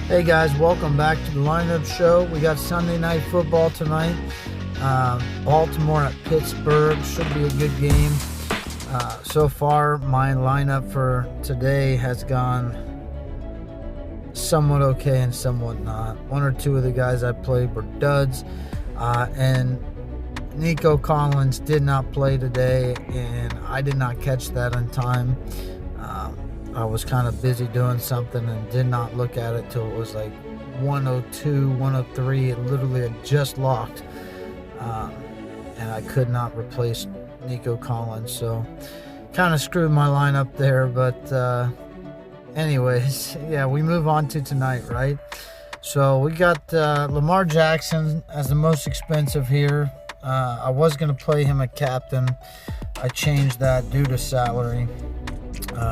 Hey guys, welcome back to the lineup show. We got Sunday night football tonight. Baltimore at Pittsburgh. Should be a good game. So far, my lineup for today has gone somewhat okay and somewhat not. One or two of the guys I played were duds. And Nico Collins did not play today, and I did not catch that in time. I was kind of busy doing something and did not look at it till it was like 102, 103. It literally had just locked. And I could not replace Nico Collins. So kind of screwed my lineup there. But anyways, yeah, we move on to tonight, right? So we got Lamar Jackson as the most expensive here. I was going to play him at captain. I changed that due to salary.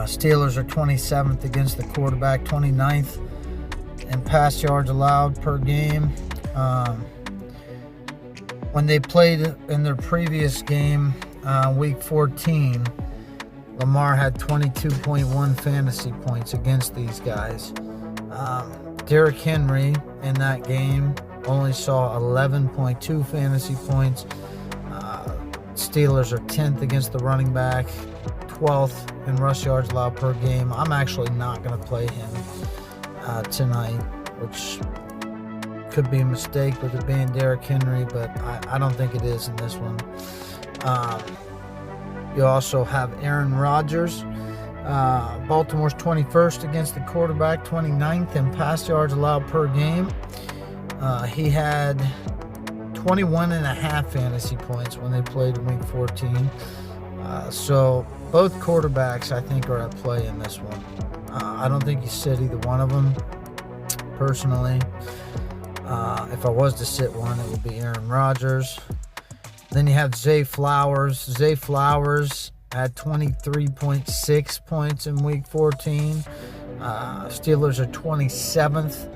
Steelers are 27th against the quarterback, 29th in pass yards allowed per game. When they played in their previous game, week 14, Lamar had 22.1 fantasy points against these guys. Derrick Henry in that game only saw 11.2 fantasy points. Steelers are 10th against the running back, 12th in rush yards allowed per game. I'm actually not going to play him tonight, which could be a mistake with it being Derrick Henry, but I don't think it is in this one. You also have Aaron Rodgers. Baltimore's 21st against the quarterback, 29th in pass yards allowed per game. He had 21.5 fantasy points when they played in week 14. So both quarterbacks, I think, are at play in this one. I don't think you sit either one of them, personally. If I was to sit one, it would be Aaron Rodgers. Then you have Zay Flowers. Zay Flowers had 23.6 points in week 14. Steelers are 27th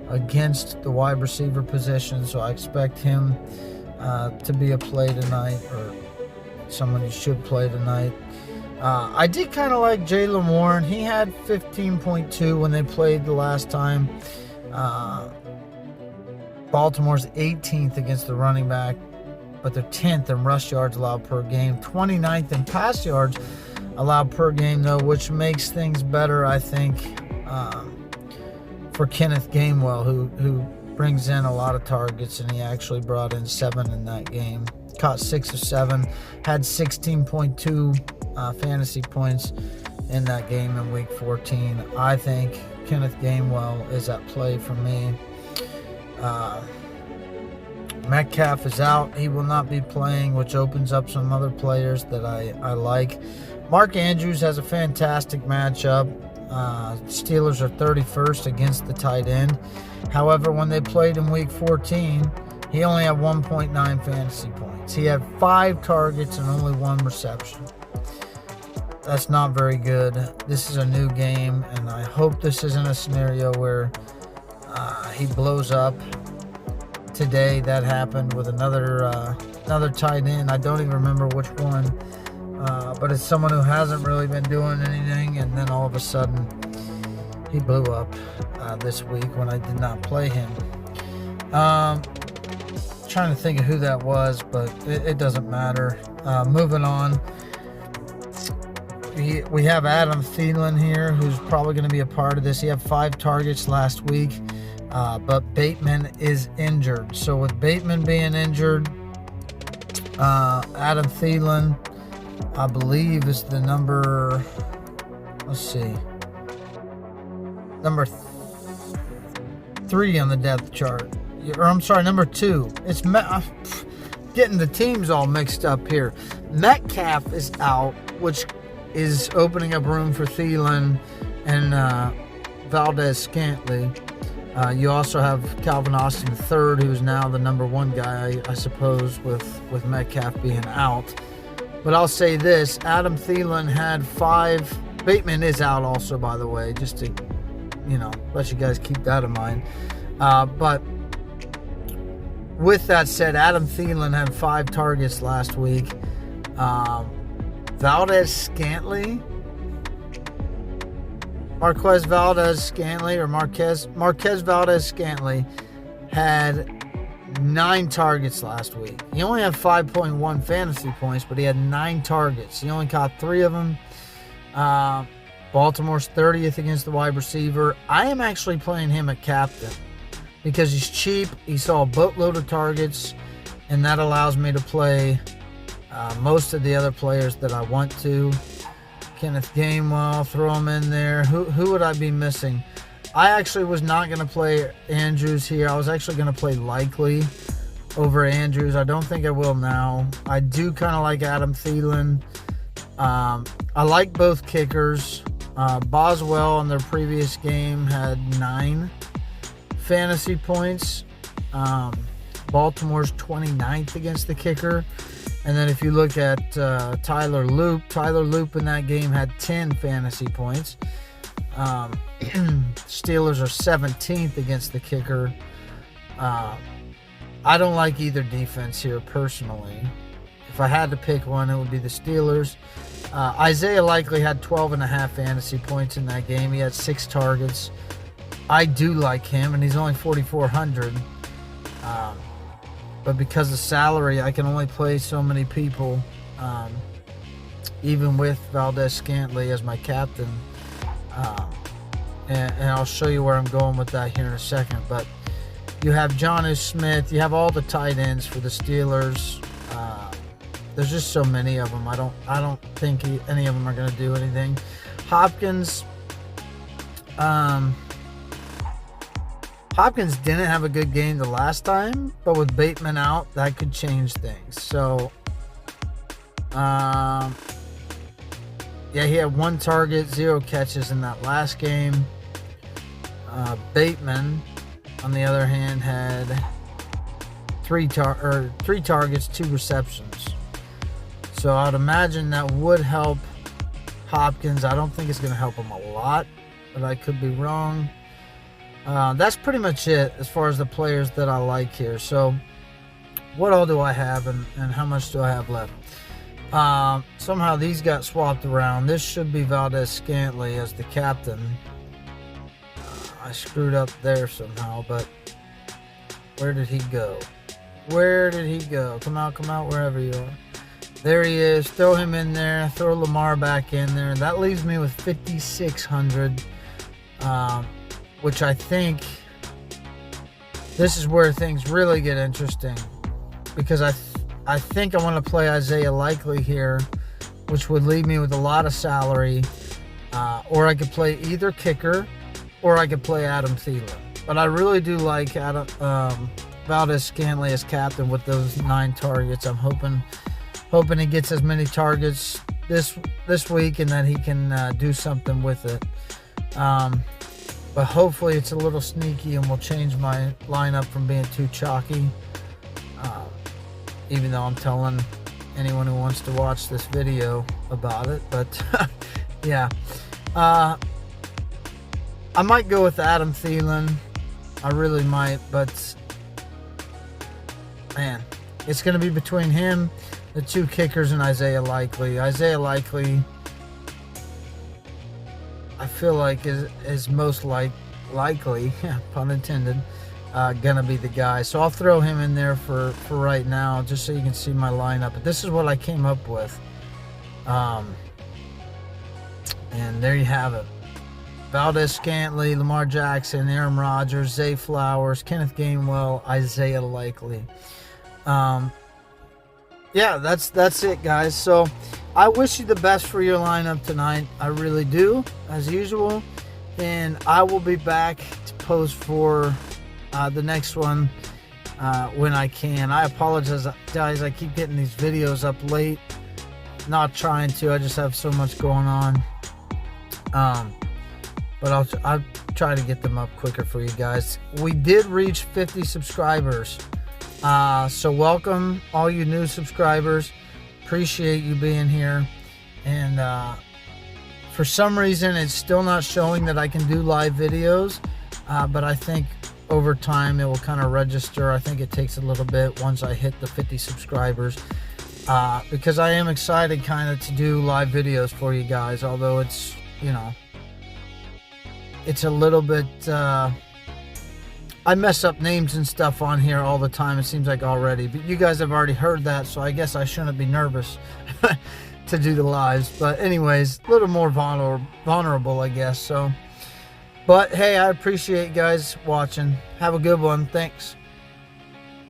against the wide receiver position, so I expect him to be a play tonight, or someone you should play tonight. I did kind of like Jaylen Warren. He had 15.2 when they played the last time. Baltimore's 18th against the running back, but they're 10th in rush yards allowed per game, 29th in pass yards allowed per game, though, which makes things better, I think, for Kenneth Gainwell, who brings in a lot of targets, and he actually brought in 7 in that game. Caught 6 of 7, had 16.2 fantasy points in that game in week 14. I think Kenneth Gainwell is at play for me. Metcalf is out. He will not be playing, which opens up some other players that I like. Mark Andrews has a fantastic matchup. Steelers are 31st against the tight end. However, when they played in week 14, he only had 1.9 fantasy points. He had 5 targets and only 1 reception. That's not very good. This is a new game, and I hope this isn't a scenario where he blows up. Today that happened with another tight end. I don't even remember which one, but it's someone who hasn't really been doing anything, and then all of a sudden he blew up this week when I did not play him. Trying to think of who that was, but it doesn't matter. Moving on, we have Adam Thielen here, who's probably going to be a part of this. He had 5 targets last week, but Bateman is injured. So with Bateman being injured, Adam Thielen, I believe, is the number, number 3 on the depth chart. Or I'm sorry, number 2. It's getting the teams all mixed up here. Metcalf is out, which is opening up room for Thielen and Valdez-Scantling. You also have Calvin Austin III, who's now the number 1 guy, I suppose, with Metcalf being out. But I'll say this, Adam Thielen had 5. Bateman is out also, by the way, just to, let you guys keep that in mind. But with that said, Adam Thielen had 5 targets last week. Valdez-Scantling Marquez Valdez-Scantling had 9 targets last week. He only had 5.1 fantasy points, but he had 9 targets. He only caught 3 of them. Baltimore's 30th against the wide receiver. I am actually playing him at captain because he's cheap. He saw a boatload of targets, and that allows me to play most of the other players that I want to. Kenneth Gainwell, throw him in there. Who would I be missing? I actually was not going to play Andrews here. I was actually going to play Likely over Andrews. I don't think I will now. I do kind of like Adam Thielen. I like both kickers. Boswell in their previous game had 9 fantasy points. Baltimore's 29th against the kicker. And then if you look at Tyler Loop in that game had 10 fantasy points. Steelers are 17th against the kicker. I don't like either defense here personally. If I had to pick one, it would be the Steelers. Isaiah Likely had 12.5 fantasy points in that game. He had 6 targets. I do like him, and he's only 4,400. But because of salary, I can only play so many people, even with Valdez-Scantling as my captain. And I'll show you where I'm going with that here in a second. But you have Jonnu Smith. You have all the tight ends for the Steelers. There's just so many of them. I don't think any of them are going to do anything. Hopkins. Hopkins didn't have a good game the last time, but with Bateman out, that could change things. So, yeah, he had 1 target, 0 catches in that last game. Bateman, on the other hand, had 3 targets, 2 receptions. So I'd imagine that would help Hopkins. I don't think it's going to help him a lot, but I could be wrong. That's pretty much it as far as the players that I like here. So what all do I have and how much do I have left? Somehow these got swapped around. This should be Valdez-Scantling as the captain. I screwed up there somehow, but where did he go? Where did he go? Come out, wherever you are. There he is. Throw him in there. Throw Lamar back in there. That leaves me with 5,600. Which I think this is where things really get interesting, because I think I want to play Isaiah Likely here, which would leave me with a lot of salary, or I could play either kicker, or I could play Adam Thielen. But I really do like Valdez-Scantling as captain with those 9 targets. I'm hoping he gets as many targets this week, and that he can do something with it. But hopefully it's a little sneaky and will change my lineup from being too chalky. Even though I'm telling anyone who wants to watch this video about it. But, yeah. I might go with Adam Thielen. I really might. But, man, it's going to be between him, the 2 kickers, and Isaiah Likely. Isaiah Likely, I feel like is most likely, pun intended, gonna be the guy. So I'll throw him in there for right now, just so you can see my lineup. But this is what I came up with, and there you have it: Valdez-Scantling, Lamar Jackson, Aaron Rodgers, Zay Flowers, Kenneth Gainwell, Isaiah Likely. Yeah, that's it, guys. So I wish you the best for your lineup tonight. I really do, as usual. And I will be back to post for the next one when I can. I apologize, guys. I keep getting these videos up late. Not trying to. I just have so much going on. But I'll try to get them up quicker for you guys. We did reach 50 subscribers. So welcome all you new subscribers. Appreciate you being here. And for some reason it's still not showing that I can do live videos, but I think over time it will kind of register. I think it takes a little bit once I hit the 50 subscribers, because I am excited kind of to do live videos for you guys, although it's, you know, it's a little bit, I mess up names and stuff on here all the time, it seems like already. But you guys have already heard that, so I guess I shouldn't be nervous to do the lives. But anyways, a little more vulnerable, I guess. So, but hey, I appreciate you guys watching. Have a good one. Thanks.